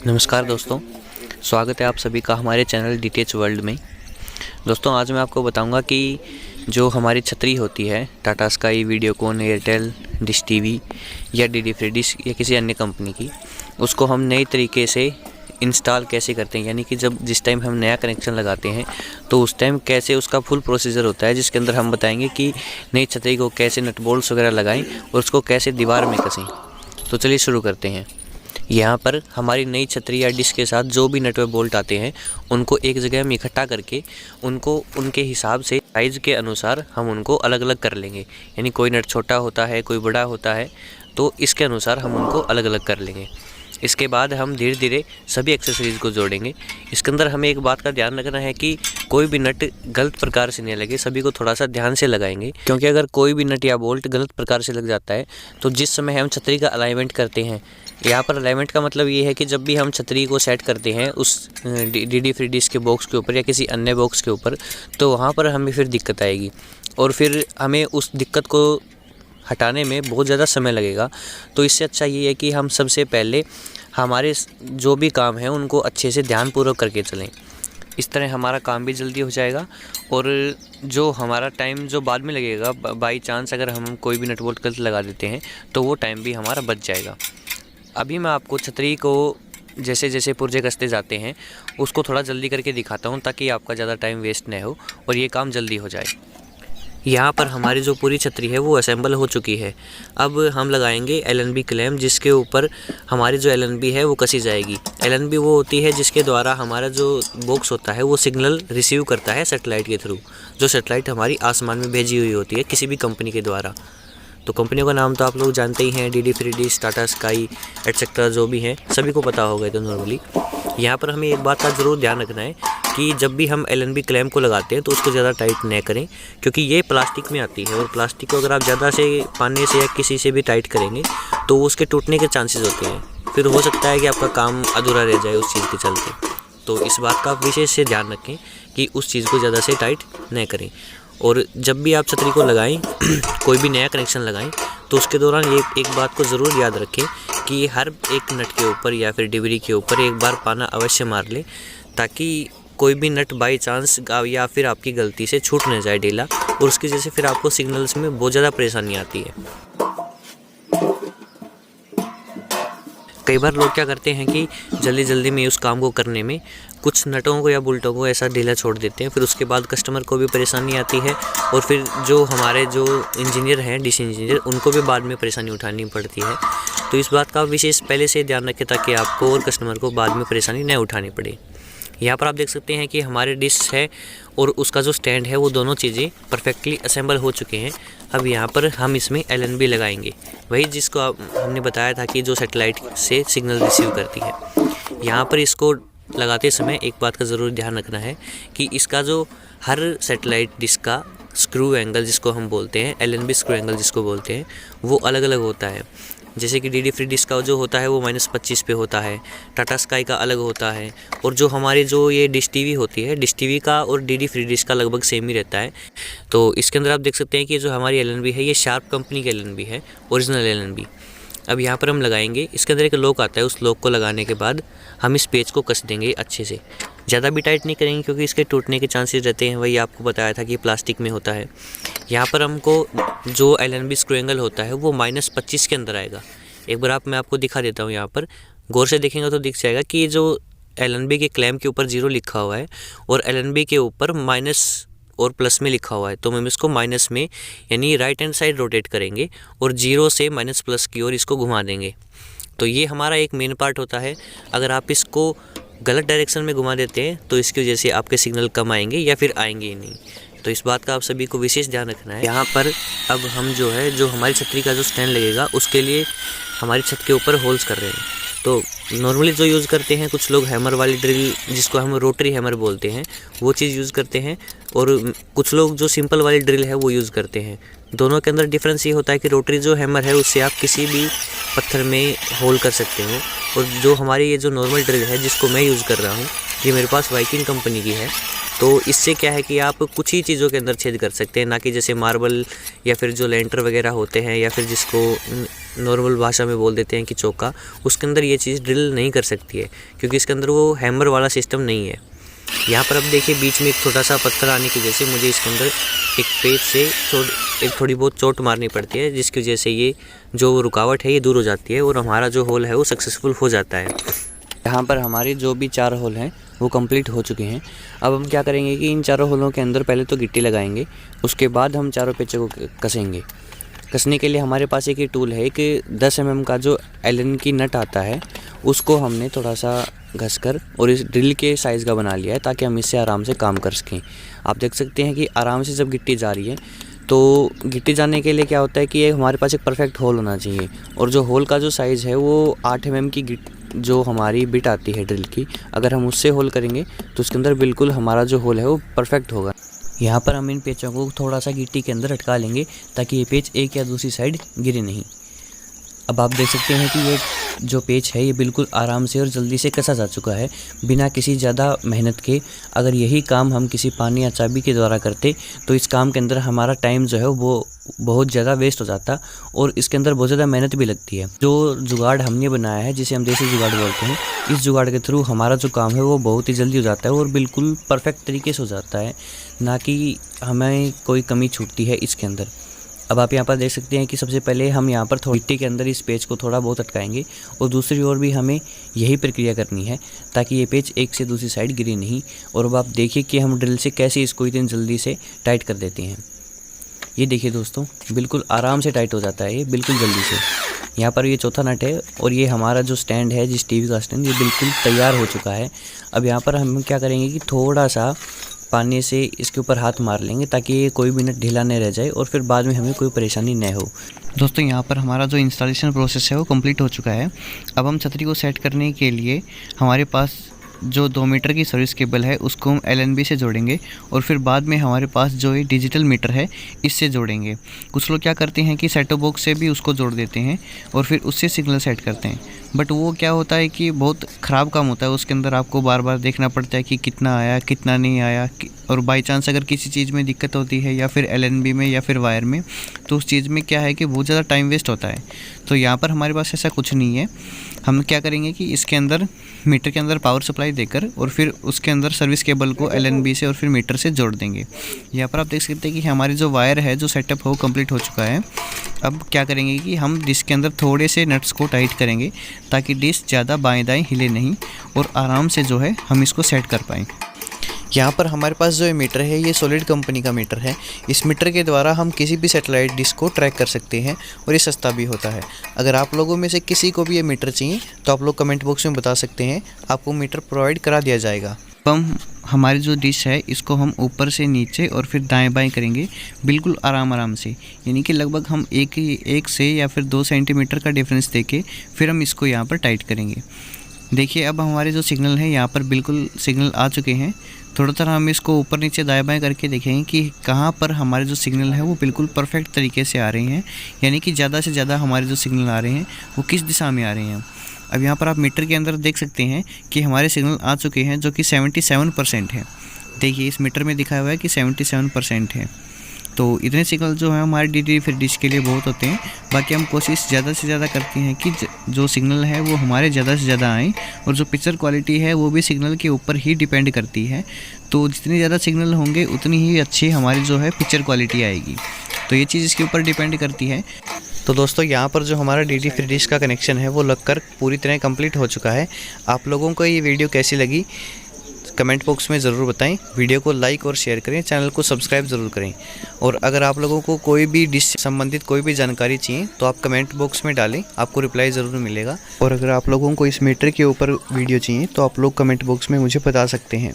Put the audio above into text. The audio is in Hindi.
नमस्कार दोस्तों, स्वागत है आप सभी का हमारे चैनल डीटीएच वर्ल्ड में। दोस्तों आज मैं आपको बताऊंगा कि जो हमारी छतरी होती है Tata sky, Videocon, Airtel, dish TV या डीडी फ्री डिश या किसी अन्य कंपनी की, उसको हम नए तरीके से इंस्टॉल कैसे करते हैं। यानी कि जिस टाइम हम नया कनेक्शन लगाते हैं तो उस टाइम कैसे उसका फुल प्रोसीजर होता है, जिसके अंदर हम बताएंगे कि नई छतरी को कैसे नट बोल्ट्स वगैरह लगाएं और उसको कैसे दीवार में कसें। तो चलिए शुरू करते हैं। यहाँ पर हमारी नई छतरी या डिश के साथ जो भी नट व बोल्ट आते हैं उनको एक जगह में इकट्ठा करके उनको उनके हिसाब से साइज़ के अनुसार हम उनको अलग अलग कर लेंगे। यानी कोई नट छोटा होता है, कोई बड़ा होता है, तो इसके अनुसार हम उनको अलग अलग कर लेंगे। इसके बाद हम धीरे धीरे सभी एक्सेसरीज़ को जोड़ेंगे। इसके अंदर हमें एक बात का ध्यान रखना है कि कोई भी नट गलत प्रकार से नहीं लगे, सभी को थोड़ा सा ध्यान से लगाएंगे, क्योंकि अगर कोई भी नट या बोल्ट गलत प्रकार से लग जाता है तो जिस समय हम छतरी का अलाइनमेंट करते हैं, यहाँ पर अलाइनमेंट का मतलब ये है कि जब भी हम छतरी को सेट करते हैं उस डीडी फ्री डिश के बॉक्स के ऊपर या किसी अन्य बॉक्स के ऊपर, तो वहाँ पर हमें फिर दिक्कत आएगी और फिर हमें उस दिक्कत को हटाने में बहुत ज़्यादा समय लगेगा। तो इससे अच्छा ये है कि हम सबसे पहले हमारे जो भी काम हैं उनको अच्छे से ध्यानपूर्वक करके चलें। इस तरह हमारा काम भी जल्दी हो जाएगा और जो हमारा टाइम जो बाद में लगेगा, बाई चांस अगर हम कोई भी नट बोल्ट गलत लगा देते हैं तो वो टाइम भी हमारा बच जाएगा। अभी मैं आपको छतरी को जैसे जैसे पुर्जे कसते जाते हैं उसको थोड़ा जल्दी करके दिखाता हूँ, ताकि आपका ज़्यादा टाइम वेस्ट न हो और ये काम जल्दी हो जाए। यहाँ पर हमारी जो पूरी छतरी है वो असेंबल हो चुकी है। अब हम लगाएंगे एलएनबी क्लैंप, जिसके ऊपर हमारी जो एलएनबी है वो कसी जाएगी। एलएनबी वो होती है जिसके द्वारा हमारा जो बॉक्स होता है वो सिग्नल रिसीव करता है सैटेलाइट के थ्रू, जो सैटेलाइट हमारी आसमान में भेजी हुई होती है किसी भी कंपनी के द्वारा। तो कंपनियों का नाम तो आप लोग जानते ही हैं, DD free dish, Tata sky etcetera, जो भी हैं सभी को पता होगा। तो नॉर्मली यहाँ पर हमें एक बात का ज़रूर ध्यान रखना है कि जब भी हम एलएनबी क्लैंप को लगाते हैं तो उसको ज़्यादा टाइट न करें, क्योंकि ये प्लास्टिक में आती है और प्लास्टिक को अगर आप ज़्यादा से पानी से या किसी से भी टाइट करेंगे तो उसके टूटने के चांसेस होते हैं। फिर हो सकता है कि आपका काम अधूरा रह जाए उस चीज़ के चलते। तो इस बात का आप विशेष से ध्यान रखें कि उस चीज़ को ज़्यादा से टाइट न करें। और जब भी आप छतरी को लगाएं कोई भी नया कनेक्शन लगाएं तो उसके दौरान ये एक बात को ज़रूर याद रखें कि हर एक नट के ऊपर या फिर डिबरी के ऊपर एक बार पाना अवश्य मार लें, ताकि कोई भी नट बाई चांस या फिर आपकी गलती से छूट न जाए ढीला, और उसकी वजह से फिर आपको सिग्नल्स में बहुत ज़्यादा परेशानी आती है। कई बार लोग क्या करते हैं कि जल्दी जल्दी में उस काम को करने में कुछ नटों को या बुल्टों को ऐसा ढीला छोड़ देते हैं, फिर उसके बाद कस्टमर को भी परेशानी आती है और फिर जो हमारे जो इंजीनियर हैं, डिश इंजीनियर, उनको भी बाद में परेशानी उठानी पड़ती है। तो इस बात का विशेष पहले से ध्यान रखें ताकि आपको और कस्टमर को बाद में परेशानी न उठानी पड़े। यहाँ पर आप देख सकते हैं कि हमारे डिश है और उसका जो स्टैंड है वो दोनों चीज़ें परफेक्टली असेंबल हो चुके हैं। अब यहाँ पर हम इसमें एलएनबी लगाएंगे, वही जिसको हमने बताया था कि जो सैटेलाइट से सिग्नल रिसीव करती है। यहाँ पर इसको लगाते समय एक बात का ज़रूर ध्यान रखना है कि इसका जो हर सैटेलाइट डिश का स्क्रू एंगल जिसको हम बोलते हैं, एलएनबी स्क्रू एंगल जिसको बोलते हैं, वो अलग अलग होता है। जैसे कि डीडी फ्री डिश का जो होता है वो -25 पे होता है, टाटा स्काई का अलग होता है, और जो हमारी जो ये डिश टीवी होती है, डिश टीवी का और डीडी फ्री डिश का लगभग सेम ही रहता है। तो इसके अंदर आप देख सकते हैं कि जो हमारी एलएनबी है ये शार्प कंपनी की एलएनबी है, ओरिजिनल एलएनबी। अब यहाँ पर हम लगाएंगे, इसके अंदर एक लॉक आता है, उस लॉक को लगाने के बाद हम इस पेज को कस देंगे अच्छे से। ज़्यादा भी टाइट नहीं करेंगे क्योंकि इसके टूटने के चांसेस रहते हैं, वही आपको बताया था कि प्लास्टिक में होता है। यहाँ पर हमको जो एलएनबी स्क्रू एंगल होता है वो -25 के अंदर आएगा। एक बार मैं आपको दिखा देता हूँ। यहाँ पर गौर से देखेंगे तो दिख जाएगा कि जो एलएनबी के क्लैंप के ऊपर 0 लिखा हुआ है और एलएनबी के ऊपर माइनस और प्लस में लिखा हुआ है, तो हम इसको माइनस में यानी राइट हैंड साइड रोटेट करेंगे और 0 से -+ की ओर इसको घुमा देंगे। तो ये हमारा एक मेन पार्ट होता है। अगर आप इसको गलत डायरेक्शन में घुमा देते हैं तो इसकी वजह से आपके सिग्नल कम आएंगे या फिर आएंगे ही नहीं। तो इस बात का आप सभी को विशेष ध्यान रखना है। यहाँ पर अब हम जो हमारी छतरी का जो स्टैंड लगेगा उसके लिए हमारी छत के ऊपर होल्स कर रहे हैं। तो नॉर्मली जो यूज़ करते हैं कुछ लोग हैमर वाली ड्रिल, जिसको हम रोटरी हैमर बोलते हैं, वो चीज़ यूज़ करते हैं, और कुछ लोग जो सिंपल वाली ड्रिल है वो यूज़ करते हैं। दोनों के अंदर डिफरेंस ये होता है कि रोटरी जो हैमर है उससे आप किसी भी पत्थर में होल कर सकते हो, और जो हमारी ये जो नॉर्मल ड्रिल है जिसको मैं यूज़ कर रहा हूँ, ये मेरे पास वाइकिंग कंपनी की है। तो इससे क्या है कि आप कुछ ही चीज़ों के अंदर छेद कर सकते हैं, ना कि जैसे मार्बल या फिर जो लेंटर वगैरह होते हैं या फिर जिसको नॉर्मल भाषा में बोल देते हैं कि चौका, उसके अंदर ये चीज़ ड्रिल नहीं कर सकती है, क्योंकि इसके अंदर वो हैमर वाला सिस्टम नहीं है। यहाँ पर अब देखिए बीच में एक छोटा सा पत्थर आने की वजह से मुझे इसके अंदर एक पेज से एक थोड़ी बहुत चोट मारनी पड़ती है, जिसकी वजह से ये जो रुकावट है ये दूर हो जाती है और हमारा जो होल है वो सक्सेसफुल हो जाता है। यहाँ पर हमारे जो भी 4 होल हैं वो कंप्लीट हो चुके हैं। अब हम क्या करेंगे कि इन 4 होलों के अंदर पहले तो गिट्टी लगाएंगे, उसके बाद हम चारों पेचों को कसेंगे। कसने के लिए हमारे पास एक ये टूल है कि 10 mm का जो एलन की नट आता है उसको हमने थोड़ा सा घसकर और इस ड्रिल के साइज़ का बना लिया है, ताकि हम इससे आराम से काम कर सकें। आप देख सकते हैं कि आराम से जब गिट्टी जा रही है, तो गिट्टी जाने के लिए क्या होता है कि ये हमारे पास एक परफेक्ट होल होना चाहिए, और जो होल का जो साइज़ है वो 8 mm की जो हमारी बिट आती है ड्रिल की, अगर हम उससे होल करेंगे तो उसके अंदर बिल्कुल हमारा जो होल है वो परफेक्ट होगा। यहाँ पर हम इन पेचों को थोड़ा सा गिट्टी के अंदर अटका लेंगे ताकि ये पेच एक या दूसरी साइड गिरे नहीं। अब आप देख सकते हैं कि ये जो पेच है ये बिल्कुल आराम से और जल्दी से कसा जा चुका है, बिना किसी ज़्यादा मेहनत के। अगर यही काम हम किसी पानी या चाबी के द्वारा करते तो इस काम के अंदर हमारा टाइम जो है वो बहुत ज़्यादा वेस्ट हो जाता और इसके अंदर बहुत ज़्यादा मेहनत भी लगती है। जो जुगाड़ हमने बनाया है, जिसे हम देसी जुगाड़ बोलते हैं, इस जुगाड़ के थ्रू हमारा जो काम है वो बहुत ही जल्दी हो जाता है और बिल्कुल परफेक्ट तरीके से हो जाता है, ना कि हमें कोई कमी छूटती है इसके अंदर। अब आप यहाँ पर देख सकते हैं कि सबसे पहले हम यहाँ पर मिट्टी के अंदर इस पेच को थोड़ा बहुत अटकाएंगे और दूसरी ओर भी हमें यही प्रक्रिया करनी है ताकि ये पेच एक से दूसरी साइड गिरे नहीं। और अब आप देखिए कि हम ड्रिल से कैसे इसको इतनी जल्दी से टाइट कर देते हैं। ये देखिए दोस्तों, बिल्कुल आराम से टाइट हो जाता है ये बिल्कुल जल्दी से। यहाँ पर ये चौथा नट है और ये हमारा जो स्टैंड है, जिस टीवी का स्टैंड, ये बिल्कुल तैयार हो चुका है। अब यहाँ पर हम क्या करेंगे कि थोड़ा सा पानी से इसके ऊपर हाथ मार लेंगे ताकि ये कोई भी नट ढीला नहीं रह जाए और फिर बाद में हमें कोई परेशानी न हो। दोस्तों, यहाँ पर हमारा जो इंस्टॉलेशन प्रोसेस है वो कंप्लीट हो चुका है। अब हम छतरी को सेट करने के लिए हमारे पास जो 2 मीटर की सर्विस केबल है उसको हम LNB से जोड़ेंगे और फिर बाद में हमारे पास जो ये डिजिटल मीटर है इससे जोड़ेंगे। कुछ लोग क्या करते हैं कि सेटअप बॉक्स से भी उसको जोड़ देते हैं और फिर उससे सिग्नल सेट करते हैं, बट वो क्या होता है कि बहुत ख़राब काम होता है। उसके अंदर आपको बार बार देखना पड़ता है कि कितना आया कितना नहीं आया, और बाई चांस अगर किसी चीज़ में दिक्कत होती है या फिर LNB में या फिर वायर में, तो उस चीज़ में क्या है कि बहुत ज़्यादा टाइम वेस्ट होता है। तो यहाँ पर हमारे पास ऐसा कुछ नहीं है। हम क्या करेंगे कि इसके अंदर मीटर के अंदर पावर सप्लाई देकर और फिर उसके अंदर सर्विस केबल को LNB से और फिर मीटर से जोड़ देंगे। यहाँ पर आप देख सकते हैं कि हमारी जो वायर है, जो सेटअप हो कंप्लीट हो चुका है। अब क्या करेंगे कि हम डिस्क के अंदर थोड़े से नट्स को टाइट करेंगे ताकि डिस्क ज़्यादा बाएं दाएं हिले नहीं और आराम से जो है हम इसको सेट कर पाएँ। यहाँ पर हमारे पास जो मीटर है ये सॉलिड कंपनी का मीटर है। इस मीटर के द्वारा हम किसी भी सैटेलाइट डिश को ट्रैक कर सकते हैं और ये सस्ता भी होता है। अगर आप लोगों में से किसी को भी ये मीटर चाहिए तो आप लोग कमेंट बॉक्स में बता सकते हैं, आपको मीटर प्रोवाइड करा दिया जाएगा। हम हमारी जो डिश है इसको हम ऊपर से नीचे और फिर दाएं बाएं करेंगे बिल्कुल आराम से, यानी कि लगभग हम एक से या फिर 2 सेंटीमीटर का डिफरेंस देके फिर हम इसको यहाँ पर टाइट करेंगे। देखिए अब हमारे जो सिग्नल है यहाँ पर बिल्कुल सिग्नल आ चुके हैं। थोड़ा थोड़ा हम इसको ऊपर नीचे दाएं बाएं करके देखेंगे कि कहाँ पर हमारे जो सिग्नल है वो बिल्कुल परफेक्ट तरीके से आ रहे हैं, यानी कि ज़्यादा से ज़्यादा हमारे जो सिग्नल आ रहे हैं वो किस दिशा में आ रहे हैं। अब यहाँ पर आप मीटर के अंदर देख सकते हैं कि हमारे सिग्नल आ चुके हैं जो कि 77% है। देखिए इस मीटर में दिखाया हुआ है कि 77% है। तो इतने सिग्नल जो है हमारे DTD फिर डिश के लिए बहुत होते हैं। बाकी हम कोशिश ज़्यादा से ज़्यादा करते हैं कि जो सिग्नल है वो हमारे ज़्यादा से ज़्यादा आएँ, और जो पिक्चर क्वालिटी है वो भी सिग्नल के ऊपर ही डिपेंड करती है। तो जितने ज़्यादा सिग्नल होंगे उतनी ही अच्छी हमारी जो है पिक्चर क्वालिटी आएगी। तो ये चीज़ इसके ऊपर डिपेंड करती है। तो दोस्तों यहाँ पर जो हमारा DTD फ्री डिश का कनेक्शन है वो लगकर पूरी तरह कंप्लीट हो चुका है। आप लोगों को ये वीडियो कैसी लगी कमेंट बॉक्स में ज़रूर बताएं। वीडियो को लाइक और शेयर करें, चैनल को सब्सक्राइब ज़रूर करें। और अगर आप लोगों को कोई भी डिश संबंधित कोई भी जानकारी चाहिए तो आप कमेंट बॉक्स में डालें, आपको रिप्लाई ज़रूर मिलेगा। और अगर आप लोगों को इस मीटर के ऊपर वीडियो चाहिए तो आप लोग कमेंट बॉक्स में मुझे बता सकते हैं।